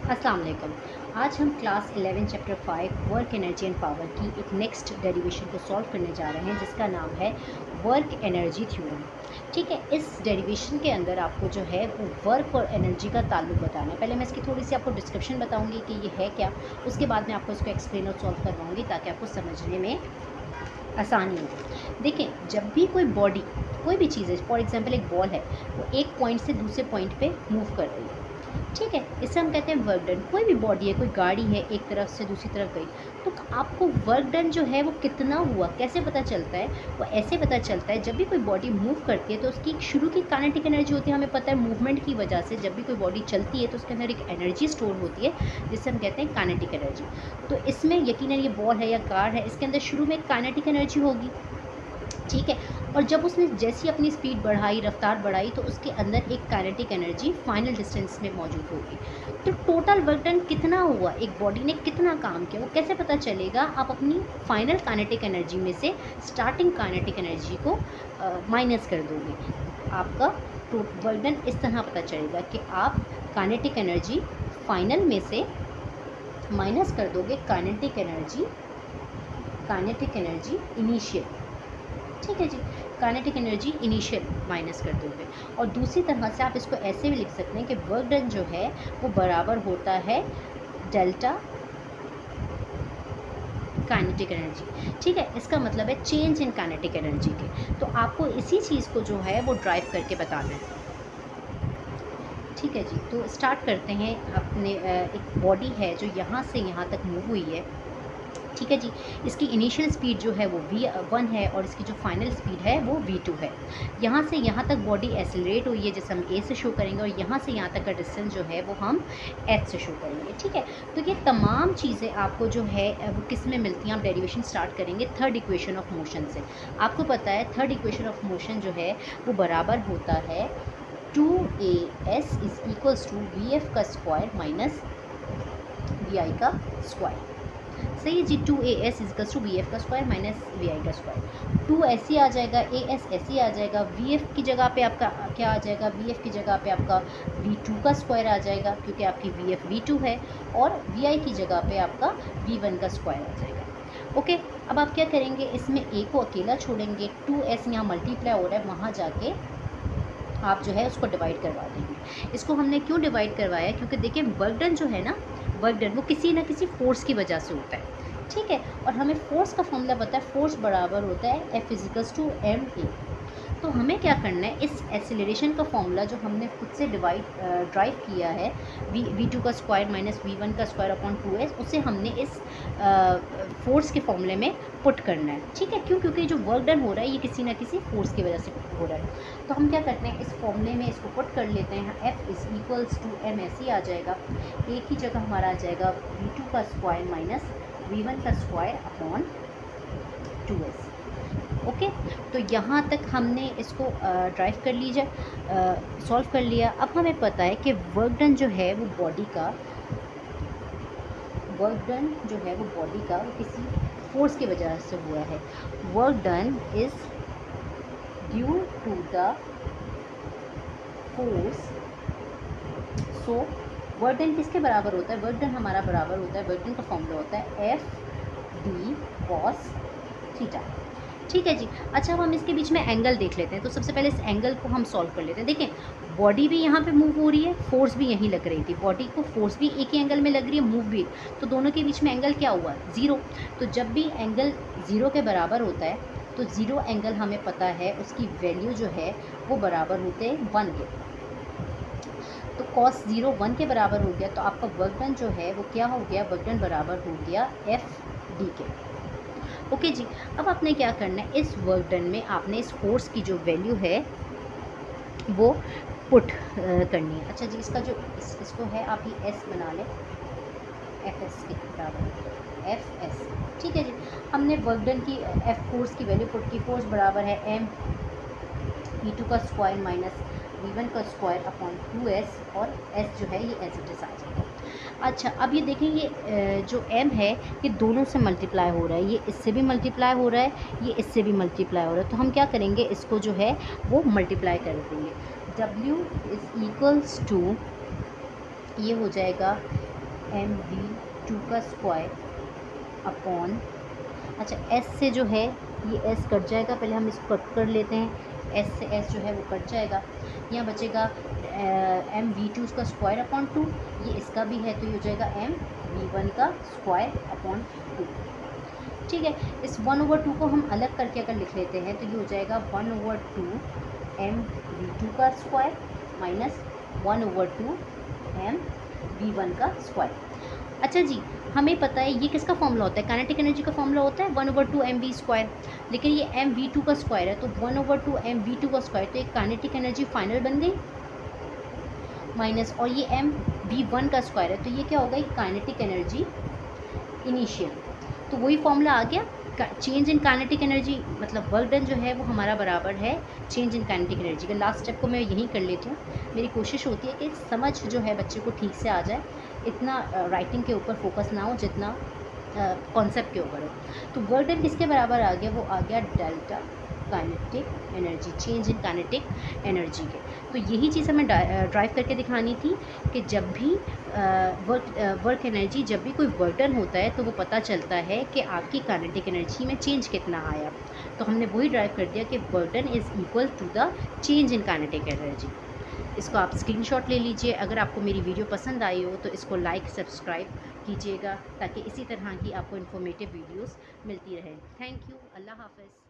अस्सलाम वालेकुम। आज हम class 11 chapter 5 work energy and power की एक नेक्स्ट डेरिवेशन को सॉल्व करने जा रहे हैं जिसका नाम है वर्क एनर्जी थ्योरम। ठीक है, इस डेरिवेशन के अंदर आपको जो है वो वर्क और एनर्जी का ताल्लुक बताना है। पहले मैं इसकी थोड़ी सी आपको डिस्क्रिप्शन बताऊंगी कि ये है क्या, उसके बाद मैं आपको इसको एक्सप्लेन और सॉल्व करवाऊँगी ताकि आपको समझने में आसानी हो। देखें, जब भी कोई बॉडी कोई भी चीज़ है, फॉर एग्जांपल एक बॉल है, वो एक पॉइंट से दूसरे पॉइंट पे मूव कर रही है। ठीक है, इससे हम कहते हैं वर्क डन। कोई भी बॉडी है, कोई गाड़ी है, एक तरफ से दूसरी तरफ गई, तो आपको वर्क डन जो है वो कितना हुआ कैसे पता चलता है? वो ऐसे पता चलता है, जब भी कोई बॉडी मूव करती है तो उसकी शुरू की काइनेटिक एनर्जी होती है, हमें पता है मूवमेंट की वजह से जब भी कोई बॉडी चलती है तो उसके अंदर एक एनर्जी स्टोर होती है जिसे हम कहते हैं काइनेटिक एनर्जी। तो इसमें यकीनन ये बॉल है या कार है, इसके अंदर शुरू में काइनेटिक एनर्जी होगी। ठीक है, और जब उसने जैसी अपनी स्पीड बढ़ाई, रफ्तार बढ़ाई, तो उसके अंदर एक काइनेटिक एनर्जी फाइनल डिस्टेंस में मौजूद होगी। तो टोटल वर्क डन कितना हुआ, एक बॉडी ने कितना काम किया, वो कैसे पता चलेगा? आप अपनी फाइनल काइनेटिक एनर्जी में से स्टार्टिंग काइनेटिक एनर्जी को माइनस कर दोगे। आपका वर्क डन इस तरह पता चलेगा कि आप काइनेटिक एनर्जी फाइनल में से माइनस कर दोगे काइनेटिक एनर्जी इनिशियल। ठीक है जी, काइनेटिक एनर्जी इनिशियल माइनस कर दोगे। और दूसरी तरह से आप इसको ऐसे भी लिख सकते हैं कि वर्क डन जो है वो बराबर होता है डेल्टा काइनेटिक एनर्जी। ठीक है, इसका मतलब है चेंज इन काइनेटिक एनर्जी के। तो आपको इसी चीज़ को जो है वो ड्राइव करके बताना है। ठीक है जी, तो स्टार्ट करते हैं। अपने एक बॉडी है जो यहाँ से यहाँ तक मूव हुई है। ठीक है जी, इसकी इनिशियल स्पीड जो है वो v1 है और इसकी जो फाइनल स्पीड है वो v2 है। यहाँ से यहाँ तक बॉडी एक्सेलरेट हुई है जिसे हम a से शो करेंगे, और यहाँ से यहाँ तक का डिस्टेंस जो है वो हम h से शो करेंगे। ठीक है, तो ये तमाम चीज़ें आपको जो है वो किस में मिलती हैं? आप डेरिवेशन स्टार्ट करेंगे थर्ड इक्वेशन ऑफ मोशन से। आपको पता है थर्ड इक्वेशन ऑफ मोशन जो है वो बराबर होता है 2as is equals to vf का स्क्वायर माइनस vi का स्क्वायर। सही है जी, 2as equals to V F का स्क्वायर माइनस वी आई का स्क्वायर। 2 ऐसे आ जाएगा, as ऐसे आ जाएगा, वी एफ की जगह पे आपका क्या आ जाएगा? वी एफ की जगह पे आपका v2 का स्क्वायर आ जाएगा क्योंकि आपकी वी एफ v2 है, और वी आई की जगह पे आपका v1 का स्क्वायर आ जाएगा। ओके, अब आप क्या करेंगे? इसमें a को अकेला छोड़ेंगे, 2s यहाँ मल्टीप्लाई हो रहा है, वहाँ जाके आप जो है उसको डिवाइड करवा देंगे। इसको हमने क्यों डिवाइड करवाया? क्योंकि देखिए वर्क डन जो है ना, वर्क डन वो किसी ना किसी फोर्स की वजह से होता है। ठीक है, और हमें फोर्स का फॉर्मूला पता है, फोर्स बराबर होता है F इजिकल्स टू ma। तो हमें क्या करना है? इस एक्सेलरेशन का फॉर्मूला जो हमने खुद से ड्राइव किया है, v2 का स्क्वायर माइनस v1 का स्क्वायर अपॉन 2s, उसे हमने इस फोर्स के फॉर्मूले में पुट करना है। ठीक है, क्यों? क्योंकि जो वर्क डन हो रहा है ये किसी ना किसी फोर्स की वजह से हो रहा है। तो हम क्या करते हैं? इस फॉर्मूले में इसको पुट कर लेते हैं। F is equals to m ऐसे आ जाएगा, एक ही जगह हमारा आ जाएगा v2 का स्क्वायर माइनस v1 का स्क्वायर अपॉन 2s। ओके, तो यहाँ तक हमने इसको ड्राइव कर लीजिए, सॉल्व कर लिया। अब हमें पता है कि वर्क डन जो है वो बॉडी का वो किसी फोर्स की वजह से हुआ है। Work done is due to the force. So work done किसके बराबर होता है? वर्क डन हमारा बराबर होता है, वर्क डन का फॉर्मूला होता है एफ डी कॉस थीटा। ठीक है जी, अच्छा अब हम इसके बीच में एंगल देख लेते हैं। तो सबसे पहले इस एंगल को हम सॉल्व कर लेते हैं। देखें, बॉडी भी यहाँ पे मूव हो रही है, फोर्स भी यहीं लग रही थी, बॉडी को फोर्स भी एक ही एंगल में लग रही है, मूव भी, तो दोनों के बीच में एंगल क्या हुआ? ज़ीरो। तो जब भी एंगल ज़ीरो के बराबर होता है तो ज़ीरो एंगल हमें पता है उसकी वैल्यू जो है वो बराबर होते हैं 1 के। तो कॉस 0 1 के बराबर हो गया, तो आपका वर्क डन जो है वो क्या हो गया? वर्क डन बराबर हो गया एफ डी के। ओके जी, अब आपने क्या करना है? इस वर्क डन में आपने इस फोर्स की जो वैल्यू है वो पुट करनी है। अच्छा जी, इसका जो इसको है आप ये एस बना लें, एफ एस के बराबर, एफ एस। ठीक है जी, हमने वर्क डन की एफ फोर्स की वैल्यू पुट की। फोर्स बराबर है एम v2 का स्क्वायर माइनस v1 का स्क्वायर अपॉन 2s, और s जो है ये एज इट इज आ जाएगा। अच्छा, अब ये देखें, ये जो m है ये दोनों से मल्टीप्लाई हो रहा है, ये इससे भी मल्टीप्लाई हो रहा है, ये इससे भी मल्टीप्लाई हो रहा है। तो हम क्या करेंगे? इसको जो है वो मल्टीप्लाई कर देंगे। w इज़ इक्वल्स टू, ये हो जाएगा mv2 का स्क्वायर अपॉन, अच्छा एस से जो है ये एस कट जाएगा, पहले हम इसको कट कर लेते हैं, एस से एस जो है वो कट जाएगा, यहाँ बचेगा mv2 उसका स्क्वायर अपॉन 2, ये इसका भी है तो ये हो जाएगा mv1 का स्क्वायर अपॉन 2। ठीक है, इस 1/2 को हम अलग करके अगर लिख लेते हैं तो ये हो जाएगा 1/2 mv2 का स्क्वायर माइनस 1/2 mv1 का स्क्वायर। अच्छा जी, हमें पता है ये किसका फॉर्मूला होता है, काइनेटिक एनर्जी का फॉर्मूला होता है 1/2 mv स्क्वायर, लेकिन ये mv2 का स्क्वायर है तो 1/2 mv2 का स्क्वायर, तो एक काइनेटिक एनर्जी फाइनल बन गई माइनस, और ये mv1 का स्क्वायर है तो ये क्या होगा, काइनेटिक एनर्जी इनिशियल। तो वही फॉर्मूला आ गया, चेंज इन काइनेटिक एनर्जी मतलब वर्क डन जो है वो हमारा बराबर है चेंज इन काइनेटिक एनर्जी का। लास्ट स्टेप को मैं यहीं कर लेती हूँ, मेरी कोशिश होती है कि समझ जो है बच्चे को ठीक से आ जाए, इतना राइटिंग के ऊपर फोकस ना हो जितना कॉन्सेप्ट के ऊपर हो। तो वर्क डन किसके बराबर आ गया, वो आ गया delta kinetic energy, change in kinetic energy के। तो यही चीज़ हमें ड्राइव करके दिखानी थी कि जब भी वर्क एनर्जी, जब भी कोई वर्क डन होता है तो वो पता चलता है कि आपकी काइनेटिक एनर्जी में चेंज कितना आया। तो हमने वही ड्राइव कर दिया कि work done is equal to the change in kinetic energy. इसको आप स्क्रीनशॉट ले लीजिए। अगर आपको मेरी वीडियो पसंद आई हो तो इसको लाइक सब्सक्राइब कीजिएगा ताकि इसी तरह की आपको इन्फॉर्मेटिव वीडियोस मिलती रहे। थैंक यू, अल्लाह हाफ़िज़।